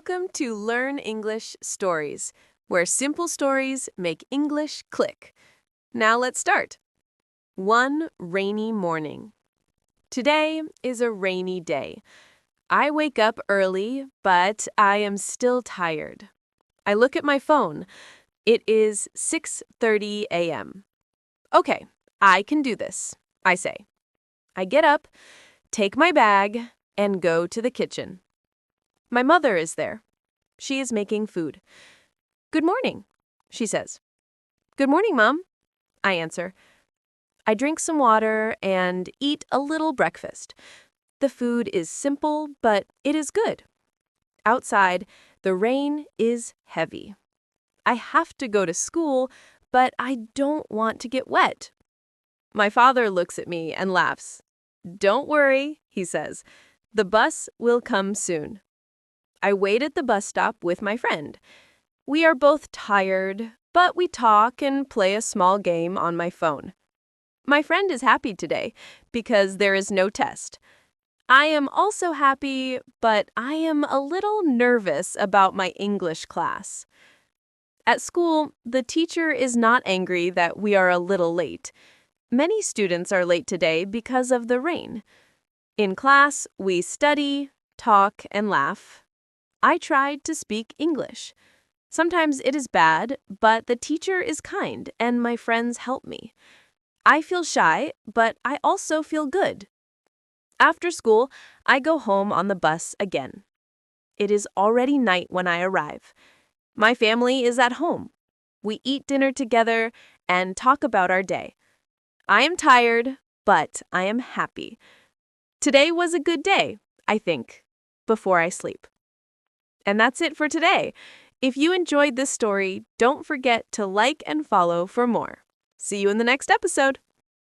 Welcome to Learn English Stories, where simple stories make English click. Now let's start. One rainy morning. Today is a rainy day. I wake up early, but I am still tired. I look at my phone. It is 6:30 a.m. Okay, I can do this, I say. I get up, take my bag, and go to the kitchen. My mother is there. She is making food. "Good morning," she says. "Good morning, Mom," I answer. I drink some water and eat a little breakfast. The food is simple, but it is good. Outside, the rain is heavy. I have to go to school, but I don't want to get wet. My father looks at me and laughs. "Don't worry," he says. "The bus will come soon." I wait at the bus stop with my friend. We are both tired, but we talk and play a small game on my phone. My friend is happy today because there is no test. I am also happy, but I am a little nervous about my English class. At school, the teacher is not angry that we are a little late. Many students are late today because of the rain. In class, we study, talk, and laugh. I tried to speak English. Sometimes it is bad, but the teacher is kind and my friends help me. I feel shy, but I also feel good. After school, I go home on the bus again. It is already night when I arrive. My family is at home. We eat dinner together and talk about our day. I am tired, but I am happy. Today was a good day, I think, before I sleep. And that's it for today. If you enjoyed this story, don't forget to like and follow for more. See you in the next episode.